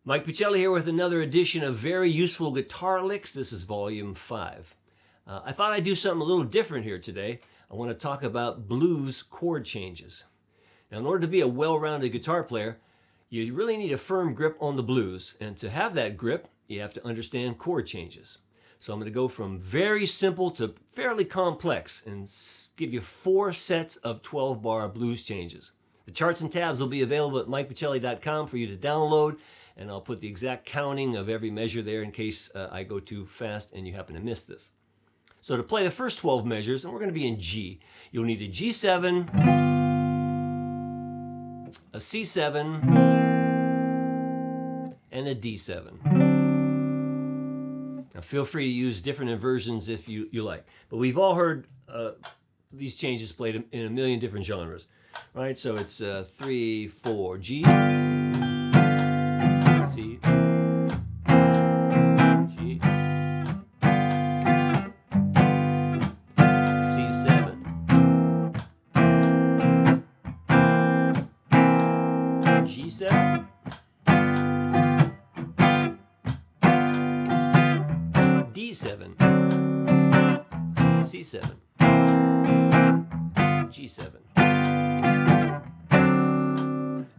Mike Pachelli here with another edition of Very Useful Guitar Licks. This is volume 5. I thought I'd do something a little different here today. I want to talk about blues chord changes. Now, in order to be a well-rounded guitar player, you really need a firm grip on the blues. And to have that grip, you have to understand chord changes. So I'm going to go from very simple to fairly complex and give you 4 sets of 12-bar blues changes. The charts and tabs will be available at mikepachelli.com for you to download, and I'll put the exact counting of every measure there in case I go too fast and you happen to miss this. So to play the first 12 measures, and we're going to be in G, you'll need a G7, a C7, and a D7. Now feel free to use different inversions if you like. But we've all heard these changes played in a million different genres. Right, so it's 3, 4, G, C, G, C7, G7, D7, C7, G7.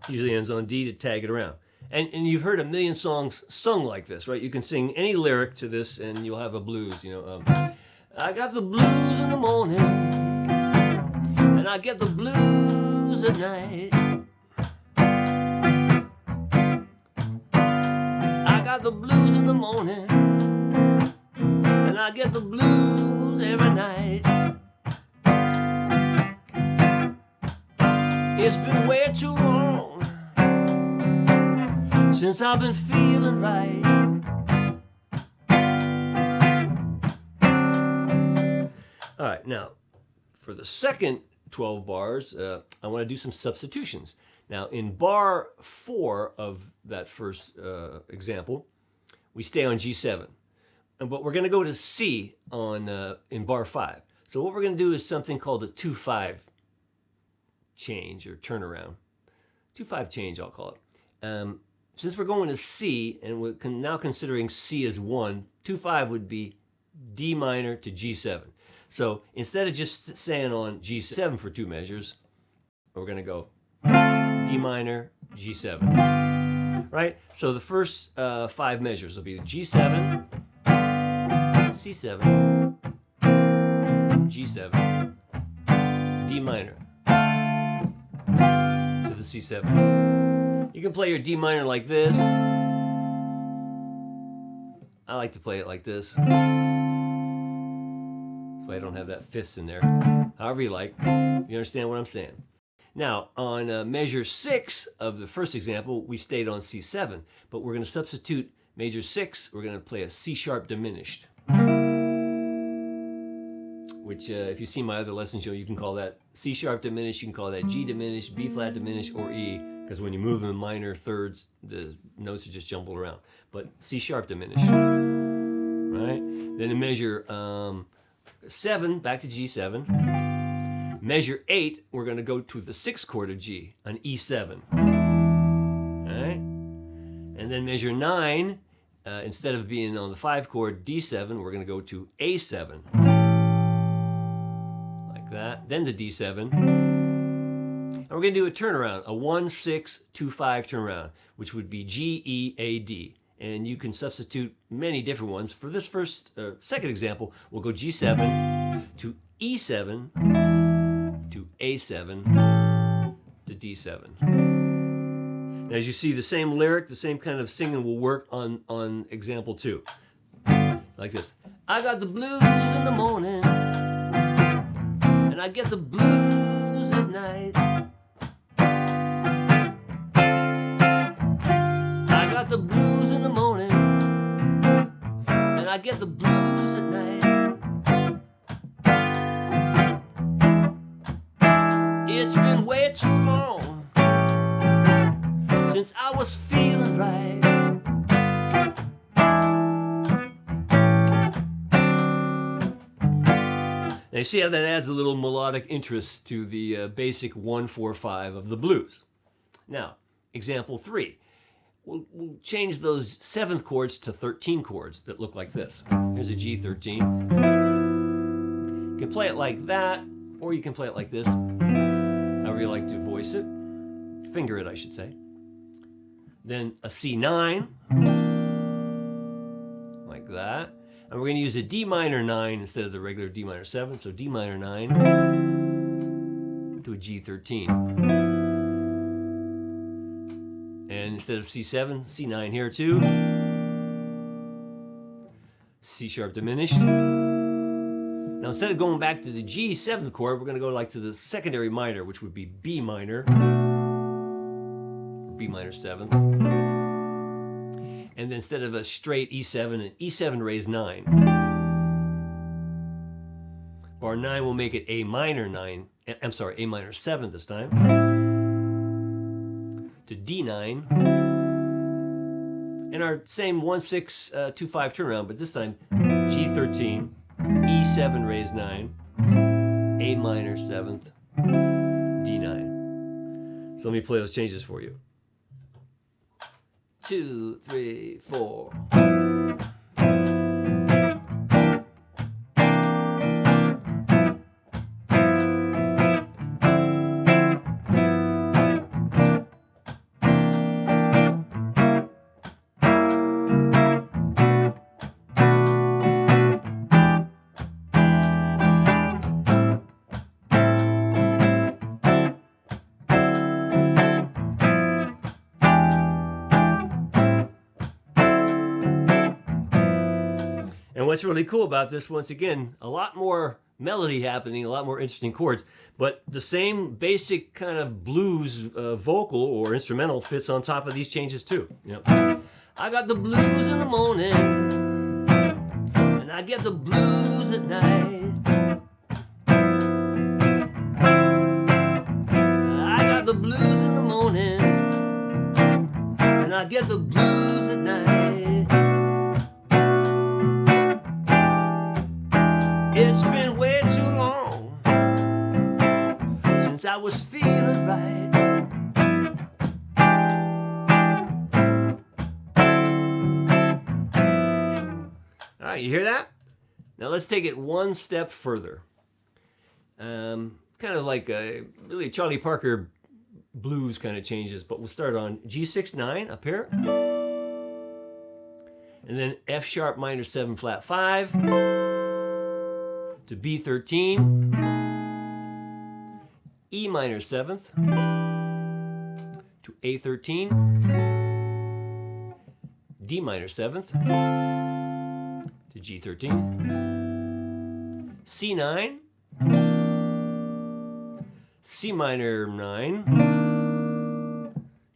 Usually ends on D to tag it around. And you've heard a million songs sung like this, right? You can sing any lyric to this and you'll have a blues, I got the blues in the morning and I get the blues at night. I got the blues in the morning and I get the blues every night. It's been way too long since I've been feeling right. All right, now for the second 12 bars, I want to do some substitutions. Now in bar 4 of that first example, we stay on G7, but we're going to go to C in bar 5. So what we're going to do is something called a 2-5 change or turnaround. 2-5 change, I'll call it. Since we're going to C and we're now considering C as 1, 2-5 would be D minor to G7. So instead of just staying on G7 for 2 measures, we're going to go D minor, G7. Right? So the first 5 measures will be G7, C7, G7, D minor to the C7. You can play your D minor like this. I like to play it like this. That's why I don't have that fifths in there. However you like. You understand what I'm saying? Now, on measure 6 of the first example, we stayed on C7, but we're going to substitute measure 6. We're going to play a C sharp diminished, which if you see my other lessons, you can call that C sharp diminished, you can call that G diminished, B flat diminished, or E, because when you move in minor thirds, the notes are just jumbled around. But C sharp diminished, right? Then in measure 7, back to G7. Measure 8, we're going to go to the 6th chord of G, an E7, all right? And then measure 9, instead of being on the 5 chord D7, we're going to go to A7. That, then the D7, and we're going to do a turnaround, a 1-6-2-5 turnaround, which would be G, E, A, D, and you can substitute many different ones. For this second example, we'll go G7 to E7 to A7 to D7. Now, as you see, the same lyric, the same kind of singing will work on example 2, like this. I got the blues in the morning and I get the blues at night. I got the blues in the morning and I get the blues at night. It's been way too long since I was feeling right. Now you see how that adds a little melodic interest to the basic 1-4-5 of the blues. Now, example 3. we'll change those 7th chords to 13 chords that look like this. Here's a G13. You can play it like that, or you can play it like this, however you like to voice it. Finger it, I should say. Then a C9, like that. And we're going to use a D minor 9 instead of the regular D minor 7. So D minor 9 to a G13. And instead of C7, C9 here too. C sharp diminished. Now instead of going back to the G 7th chord, we're going to go like to the secondary minor, which would be B minor. Or B minor 7th. And then instead of a straight E7, an E7 raised 9. Bar 9 will make it A minor 9. I'm sorry, A minor 7 this time. To D9. And our same 1-6-2-5 turnaround, but this time G13, E7 raised 9, A minor 7th, D9. So let me play those changes for you. 2, 3, 4. And what's really cool about this, once again, a lot more melody happening, a lot more interesting chords, but the same basic kind of blues vocal or instrumental fits on top of these changes too. You know, I got the blues in the morning, and I get the blues at night. I got the blues in the morning, and I get the blues at night. It's been way too long since I was feeling right. All right, you hear that? Now let's take it one step further. Kind of like a really Charlie Parker blues kind of changes, but we'll start on G6-9 up here. And then F sharp minor 7 flat 5. To B13, E minor 7th, to A13, D minor 7th, to G13, C9, C minor 9,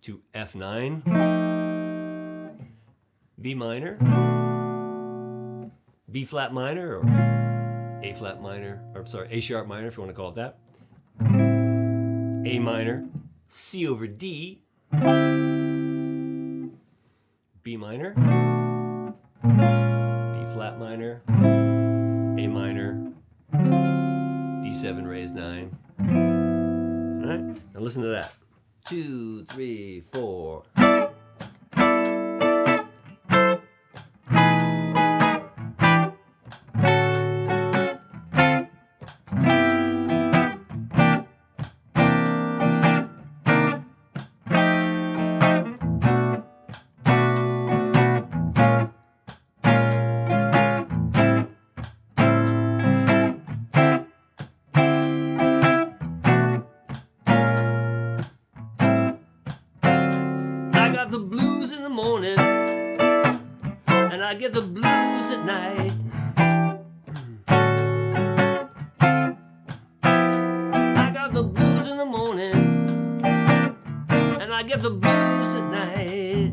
to F9, B minor, B flat minor, or A flat minor, or sorry, A sharp minor if you want to call it that. A minor, C over D, B minor, D flat minor, A minor, D7 raised 9. All right, now listen to that. 2, 3, 4. The blues in the morning, and I get the blues at night. I got the blues in the morning, and I get the blues at night.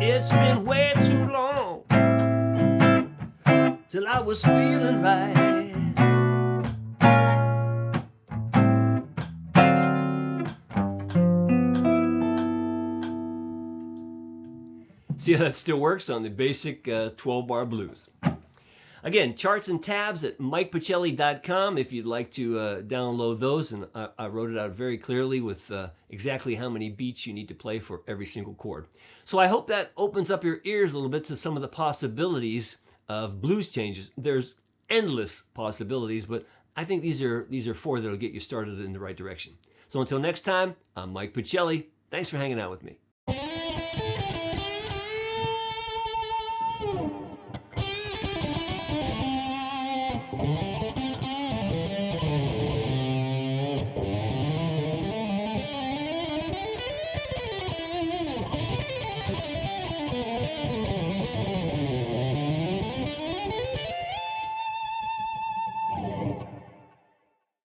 It's been way too long till I was feeling right. See how that still works on the basic 12-bar blues. Again, charts and tabs at mikepachelli.com if you'd like to download those. And I wrote it out very clearly with exactly how many beats you need to play for every single chord. So I hope that opens up your ears a little bit to some of the possibilities of blues changes. There's endless possibilities, but I think these are four that'll get you started in the right direction. So until next time, I'm Mike Pachelli. Thanks for hanging out with me.